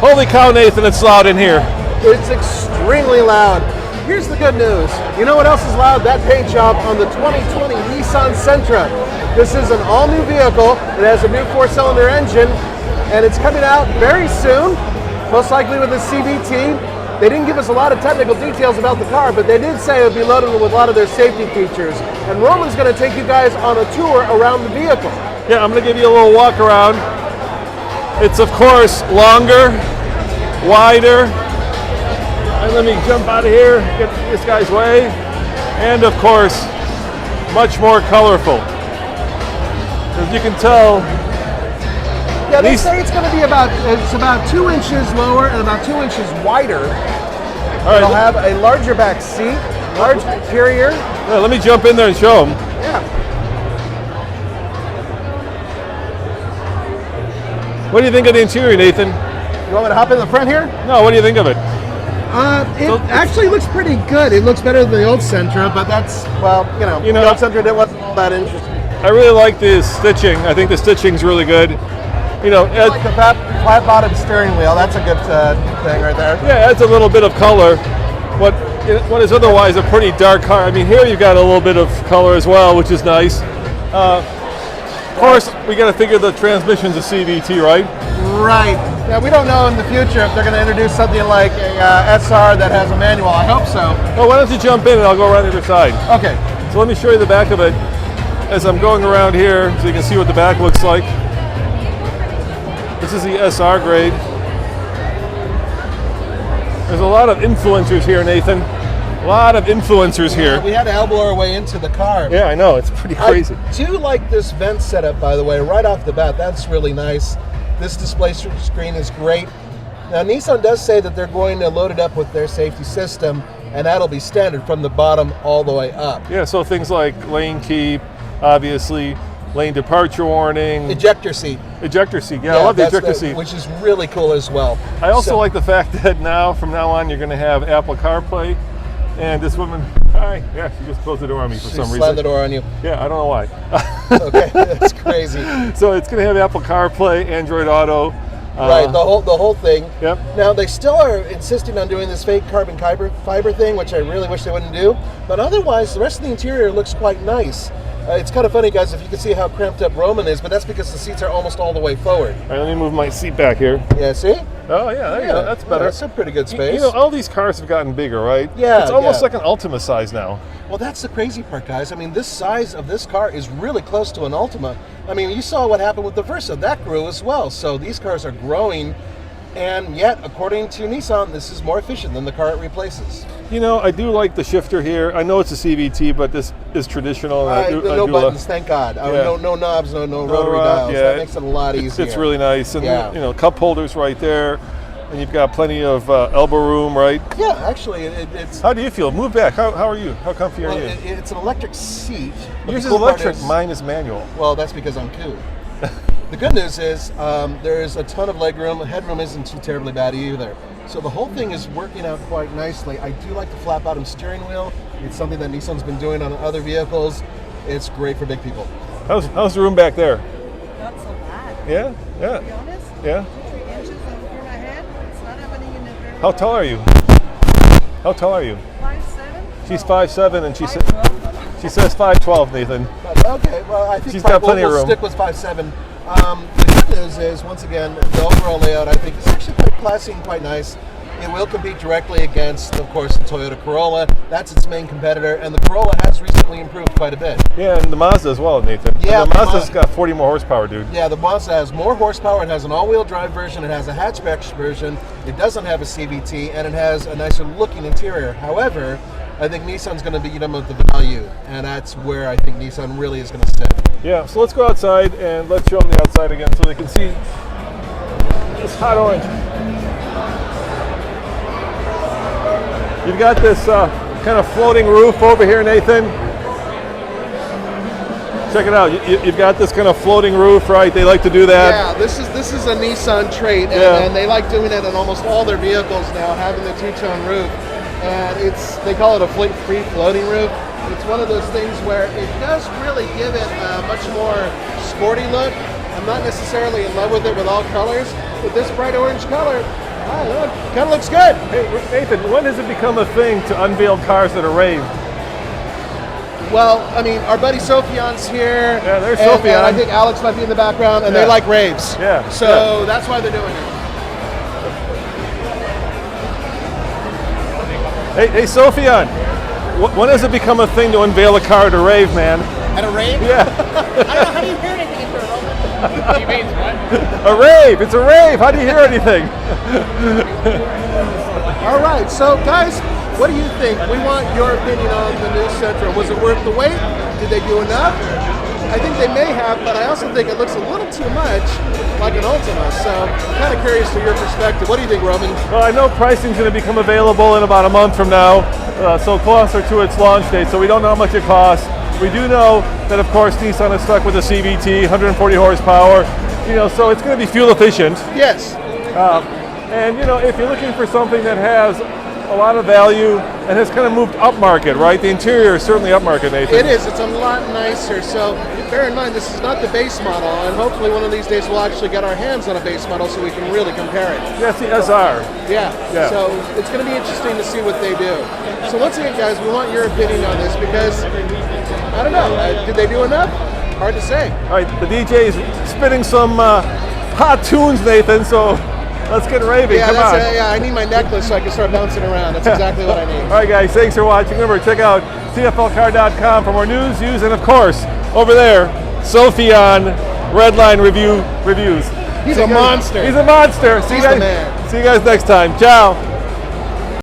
Holy cow, Nathan, it's loud in here. It's extremely loud. Here's the good news. You know what else is loud? That paint job on the 2020 Nissan Sentra. This is an all-new vehicle. It has a new 4-cylinder engine, and it's coming out very soon, most likely with a CVT. They didn't give us a lot of technical details about the car, but they did say it would be loaded with a lot of their safety features. And Roman's going to take you guys on a tour around the vehicle. Yeah, I'm going to give you a little walk around. It's, of course, longer, wider. And let me jump out of here, get this guy's way. And, of course, much more colorful. As you can tell, yeah, they say it's going to be about 2 inches lower and about 2 inches wider. All right, it'll have a larger back seat, large interior. Yeah, let me jump in there and show them. Yeah. What do you think of the interior, Nathan? You want me to hop in the front here? No, what do you think of it? It actually looks pretty good. It looks better than the old Sentra, but that's, well, you know the old Sentra wasn't all that interesting. I really like the stitching. I think the stitching's really good. You know, like the flat bottom steering wheel. That's a good thing right there. Yeah, it adds a little bit of color. What is otherwise a pretty dark car. I mean, here you've got a little bit of color as well, which is nice. Of course, we got to figure the transmission's a CVT, right? Right. Yeah, we don't know in the future if they're going to introduce something like a SR that has a manual. I hope so. Well, why don't you jump in and I'll go around the other side. Okay. So let me show you the back of it as I'm going around here so you can see what the back looks like. This is the SR grade. There's a lot of influencers here, Nathan. A lot of influencers here. We had to elbow our way into the car. Yeah, I know. It's pretty crazy. I do like this vent setup, by the way, right off the bat. That's really nice. This display screen is great. Now, Nissan does say that they're going to load it up with their safety system, and that'll be standard from the bottom all the way up. Yeah, so things like lane keep, obviously, lane departure warning. Ejector seat. Ejector seat, yeah I love the ejector seat. Which is really cool as well. I also like the fact that from now on, you're going to have Apple CarPlay. And this woman, hi, yeah, she just closed the door on me for some reason. Slammed the door on you. Yeah, I don't know why. Okay, that's crazy. So it's going to have Apple CarPlay, Android Auto. Right, the whole thing. Yep. Now they still are insisting on doing this fake carbon fiber thing, which I really wish they wouldn't do. But otherwise, the rest of the interior looks quite nice. It's kind of funny, guys, if you can see how cramped up Roman is, but that's because the seats are almost all the way forward. All right, let me move my seat back here. Yeah, see? Oh, yeah, there you go. That's better. That's a pretty good space. You know, all these cars have gotten bigger, right? Yeah. It's almost like an Ultima size now. Well, that's the crazy part, guys. I mean, this size of this car is really close to an Ultima. I mean, you saw what happened with the Versa. That grew as well. So these cars are growing, and yet, according to Nissan, this is more efficient than the car it replaces. You know, I do like the shifter here. I know it's a CVT, but this is traditional. No buttons, thank God. Yeah. No knobs, no rotary dials. Yeah. That makes it a lot easier. It's really nice. And, you know, cup holders right there. And you've got plenty of elbow room, right? Yeah, actually, it's... How do you feel? Move back. How are you? How comfy are you? It's an electric seat. Yours is electric, mine is manual. Well, that's because I'm cool. The good news is there's a ton of legroom. Headroom isn't too terribly bad either. So the whole thing is working out quite nicely. I do like the flat bottom steering wheel. It's something that Nissan's been doing on other vehicles. It's great for big people. How's the room back there? Not so bad. Yeah? Yeah. To be honest? Yeah. 3 inches over my head. It's not happening in a very How tall are you? How tall are you? 5'7". She's 5'7", and she says 5'12", Nathan. Okay, well, I think she's got plenty of room. We'll stick with 5'7". The good news is, once again, the overall layout, I think, is actually quite classy and quite nice. It will compete directly against, of course, the Toyota Corolla. That's its main competitor, and the Corolla has recently improved quite a bit. Yeah, and the Mazda as well, Nathan. Yeah, the Mazda's got 40 more horsepower, dude. Yeah, the Mazda has more horsepower. It has an all-wheel drive version. It has a hatchback version. It doesn't have a CVT, and it has a nicer looking interior. However, I think Nissan's going to beat them with the value, and that's where I think Nissan really is going to step. Yeah, so let's go outside and let's show them the outside again so they can see this hot orange. You've got this kind of floating roof over here, Nathan. Check it out. You've got this kind of floating roof, right? They like to do that. Yeah, this is a Nissan trait, and they like doing it in almost all their vehicles now, having the two-tone roof. And they call it a free floating roof. It's one of those things where it does really give it a much more sporty look. I'm not necessarily in love with it with all colors, but this bright orange color Kind of looks good. Hey, Nathan, when does it become a thing to unveil cars that are raved? Well, I mean, our buddy Sophian's here. Yeah, there's and Sophian. I think Alex might be in the background, and Yeah. they like raves. Yeah, So that's why they're doing it. Hey, Sophian, when does it become a thing to unveil a car to rave, man? At a rave? Yeah. I don't know. How do you hear anything in here, Roman? He means what? A rave. It's a rave. How do you hear anything? All right. So, guys, what do you think? We want your opinion on the new Sentra. Was it worth the wait? Did they do enough? I think they may have, but I also think it looks a little too much like an Ultima. So I'm kind of curious to your perspective. What do you think, Roman? Well, I know pricing's going to become available in about a month from now, so closer to its launch date. So we don't know how much it costs. We do know that, of course, Nissan is stuck with a CVT, 140 horsepower. So it's going to be fuel efficient. Yes. And if you're looking for something that has a lot of value and has kind of moved upmarket, right? The interior is certainly upmarket, Nathan. It is. It's a lot nicer. So bear in mind, this is not the base model, and hopefully one of these days we'll actually get our hands on a base model so we can really compare it. Yes, the SR. Yeah. So it's going to be interesting to see what they do. So once again, guys, we want your opinion on this because, I don't know, did they do enough? Hard to say. All right, the DJ is spinning some hot tunes, Nathan, so let's get raving. Yeah, Come on. I need my necklace so I can start bouncing around. That's exactly what I need. All right, guys, thanks for watching. Remember, check out tflcar.com for more news, views, and of course, over there, Sophian Redline reviews. He's a monster. He's a monster. See He's you guys. the man. See you guys next time. Ciao.